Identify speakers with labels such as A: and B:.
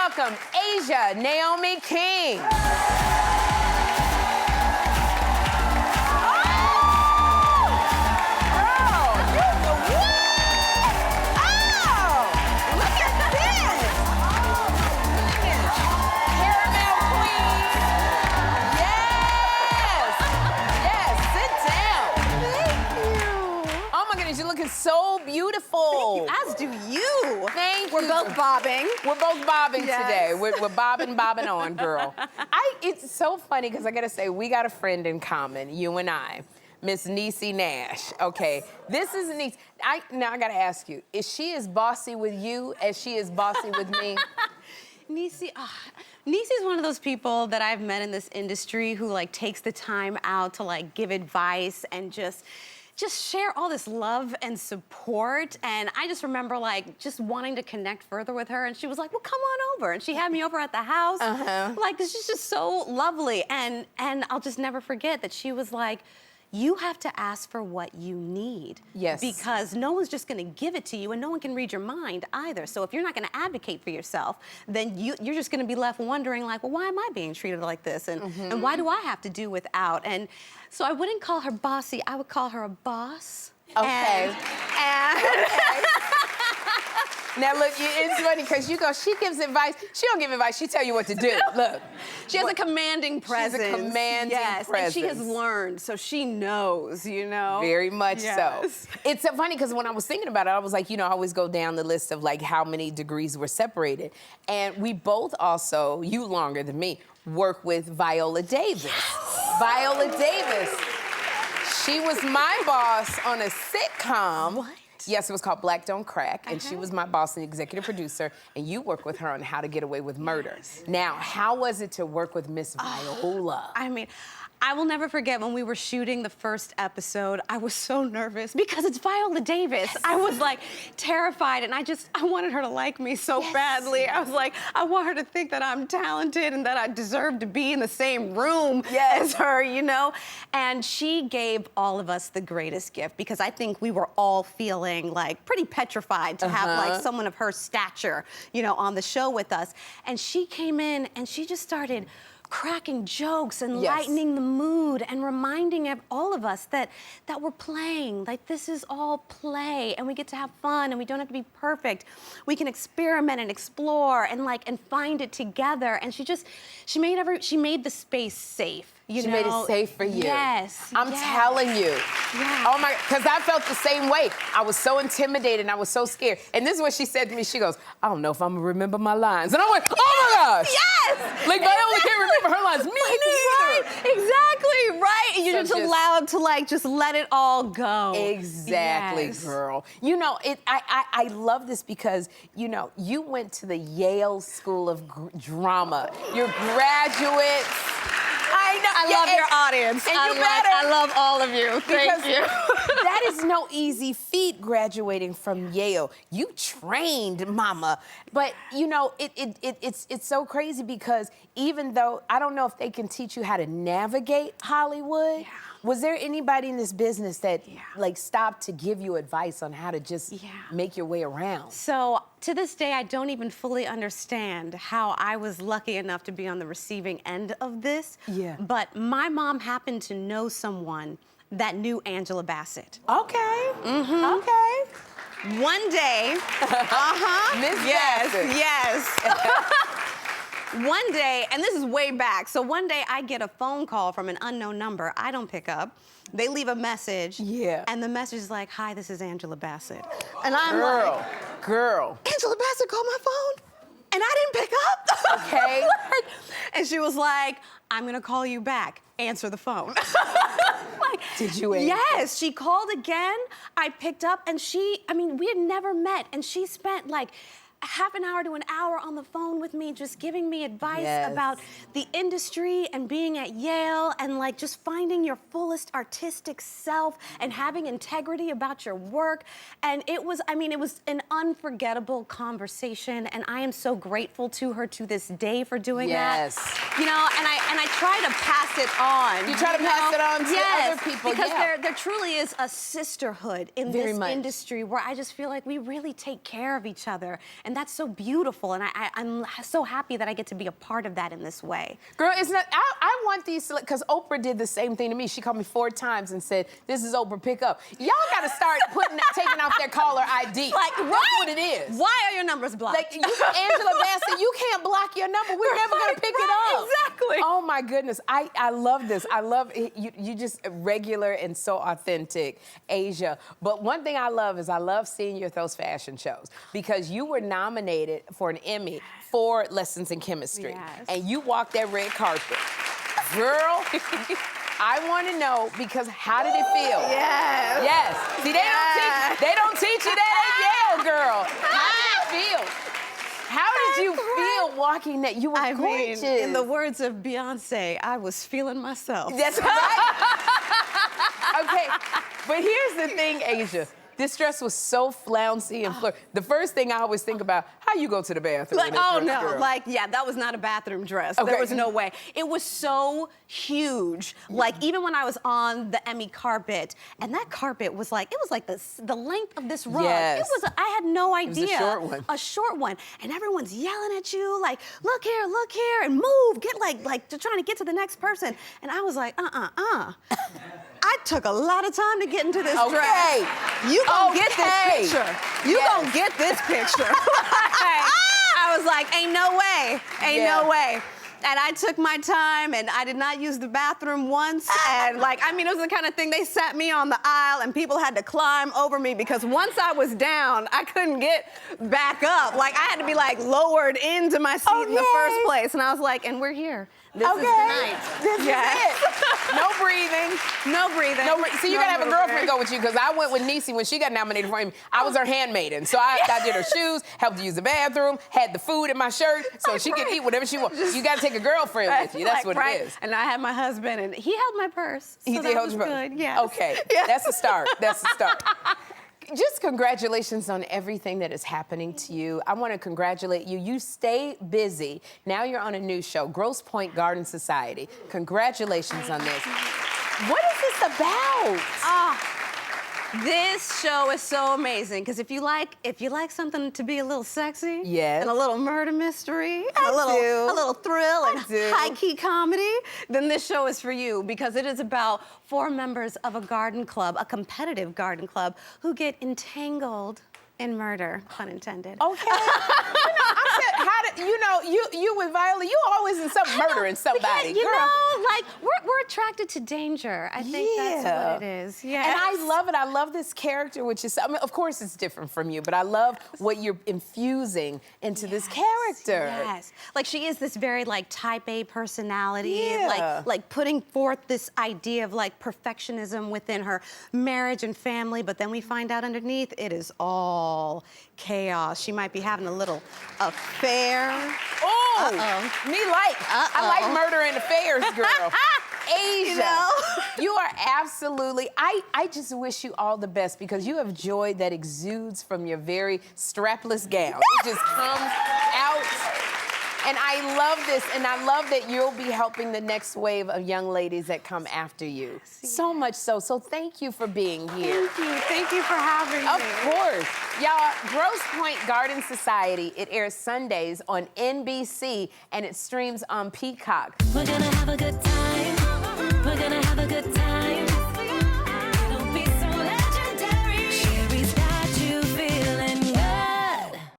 A: welcome Aja Naomi King. You're looking so beautiful.
B: As do you.
A: Thank you.
B: We're both bobbing.
A: We're both bobbing
B: yes.
A: today. We're bobbing on, girl. It's so funny because I gotta say, we got a friend in common, you and I, Miss Niecy Nash. Okay, this is Niecy. Now I gotta ask you, is she as bossy with you as she is bossy with me?
B: Niecy's one of those people that I've met in this industry who like takes the time out to like give advice and just share all this love and support. And I just remember like just wanting to connect further with her. And she was like, well, come on over. And she had me over at the house. Like, this is just so lovely. And I'll just never forget that she was like, you have to ask for what you need.
A: Yes.
B: Because no one's just gonna give it to you and no one can read your mind either. So if you're not gonna advocate for yourself, then you're just gonna be left wondering like, well, why am I being treated like this? And why do I have to do without? And so I wouldn't call her bossy, I would call her a boss.
A: Okay.
B: And
A: now look, it's funny because you go, she gives advice. She don't give advice, she tell you what to do. Look.
B: She has a commanding presence.
A: She's a commanding presence.
B: And she has learned, so she knows, you know?
A: Very much
B: yes.
A: so. It's so funny because when I was thinking about it, I was like, you know, I always go down the list of like how many degrees were separated. And we both also, you longer than me, work with Viola Davis. Viola Davis. She was my boss on a sitcom.
B: What?
A: Yes, it was called Black Don't Crack, and she was my boss and executive producer, and you worked with her on How to Get Away with Murder.
B: Yes.
A: Now, how was it to work with Miss Viola?
B: I mean, I will never forget when we were shooting the first episode, I was so nervous because it's Viola Davis. Yes. I was like terrified and I wanted her to like me so badly. I was like, I want her to think that I'm talented and that I deserve to be in the same room as her, you know? And she gave all of us the greatest gift because I think we were all feeling like pretty petrified to have like someone of her stature, you know, on the show with us. And she came in and she just started cracking jokes and lightening the mood and reminding all of us that we're playing. Like, this is all play and we get to have fun and we don't have to be perfect. We can experiment and explore and find it together. And she made the space safe.
A: She made it safe for you.
B: Yes.
A: I'm telling you.
B: Yeah.
A: Oh my, because I felt the same way. I was so intimidated and I was so scared. And this is what she said to me. She goes, I don't know if I'm gonna remember my lines. And I went, oh my gosh.
B: Yes.
A: Like, Viola can't remember her lines. Me neither.
B: Right. Exactly. Right. And you're just allowed to just let it all go.
A: Exactly, girl. You know, I love this because, you know, you went to the Yale School of Drama. You're graduates. I know.
B: I love your audience. I love all of you. Thank you.
A: That is no easy feat, graduating from Yale. You trained, mama. But, you know, it's so crazy because even though, I don't know if they can teach you how to navigate Hollywood. Was there anybody in this business that like stopped to give you advice on how to just make your way around?
B: So to this day, I don't even fully understand how I was lucky enough to be on the receiving end of this. Yeah. But my mom happened to know someone that knew Angela Bassett.
A: Okay. Okay.
B: One day,
A: Miss Bassett.
B: Yes. One day, and this is way back, so one day I get a phone call from an unknown number. I don't pick up. They leave a message. Yeah. And the message is like, hi, this is Angela Bassett. And I'm like,
A: girl.
B: Angela Bassett called my phone, and I didn't pick up.
A: Okay.
B: And she was like, I'm gonna call you back. Answer the phone. Like,
A: did you answer?
B: Yes, she called again. I picked up, and we had never met, and she spent like half an hour to an hour on the phone with me, just giving me advice about the industry and being at Yale and like just finding your fullest artistic self and having integrity about your work. And it was an unforgettable conversation, and I am so grateful to her to this day for doing that. You know, and I try to pass it on.
A: You try to pass it on to other people,
B: because there truly is a sisterhood in this industry where I just feel like we really take care of each other. And that's so beautiful, and I'm so happy that I get to be a part of that in this way.
A: Girl, it's not, I want these, because Oprah did the same thing to me. She called me 4 times and said, this is Oprah, pick up. Y'all gotta start taking off their caller ID.
B: Like,
A: That's what it is.
B: Why are your numbers blocked?
A: Like, Angela Bassett, you can't block your number. We're never gonna pick it up.
B: Exactly.
A: Oh my goodness, I love this. I love it. You just regular and so authentic, Aja. But one thing I love is I love seeing you at those fashion shows, because you were nominated for an Emmy for Lessons in Chemistry.
B: Yes.
A: And you walked that red carpet. Girl, I want to know, because how did it feel?
B: Yes.
A: Yes. See, they don't teach you that at Yale, girl. How did it feel? How did you feel walking that? You were gorgeous.
B: Mean, in the words of Beyonce, I was feeling myself.
A: That's right. Okay, but here's the thing, Aja. This dress was so flouncy and flirty. The first thing I always think about, how you go to the bathroom
B: Like,
A: in that
B: oh
A: dress,
B: no,
A: girl?
B: like, yeah, that was not a bathroom dress.
A: Okay.
B: There was no way. It was so huge. Like, even when I was on the Emmy carpet, and that carpet was like, it was like the length of this rug.
A: Yes.
B: I had no idea.
A: It was a short one.
B: A short one. And everyone's yelling at you, like, look here, and move, get like trying to get to the next person. And I was like, I took a lot of time to get into this dress. You gonna get this picture. You gonna get this picture. I was like, ain't no way. Ain't no way. And I took my time, and I did not use the bathroom once. And like, I mean, it was the kind of thing, they sat me on the aisle and people had to climb over me, because once I was down, I couldn't get back up. Like, I had to be like lowered into my seat in the first place. And I was like, and we're here. This is the night.
A: This is it. No breathing.
B: No breathing.
A: See, you gotta have a girlfriend go with you, because I went with Niecy when she got nominated for Emmy. I was her handmaiden. So I did her shoes, helped her use the bathroom, had the food in my shirt, so she could eat whatever she wants. You gotta take a girlfriend with you. That's what it is.
B: And I had my husband, and he held my purse. So
A: He did hold your
B: good. Yes.
A: Okay,
B: Yes.
A: that's a start. That's a start. Just congratulations on everything that is happening to you. I want to congratulate you. You stay busy. Now you're on a new show, Grosse Pointe Garden Society. Congratulations on this. What is this about?
B: This show is so amazing, because if you like something to be a little sexy,
A: yes,
B: and a little murder mystery,
A: a
B: little thrill, and high-key comedy, then this show is for you, because it is about 4 members of a garden club, a competitive garden club, who get entangled in murder, pun intended.
A: Okay. You with Viola, you always in some murdering somebody,
B: you
A: girl.
B: know, like, we're attracted to danger. I think that's what it is. Yeah.
A: And I love it. I love this character, which is, I mean, of course it's different from you, but I love what you're infusing into this character.
B: Yes. Like, she is this very, like, type A personality.
A: Yeah.
B: Like putting forth this idea of, like, perfectionism within her marriage and family, but then we find out underneath it is all chaos. She might be having a little affair.
A: Oh, I like murder and affairs, girl. Aja, you are absolutely, I just wish you all the best, because you have joy that exudes from your very strapless gown. It just comes out. And I love this, and I love that you'll be helping the next wave of young ladies that come after you. So much so. So thank you for being here.
B: Thank you. Thank you for having me.
A: Of course. Y'all, Grosse Pointe Garden Society, it airs Sundays on NBC, and it streams on Peacock.
C: We're gonna have a good time. We're gonna have a good time.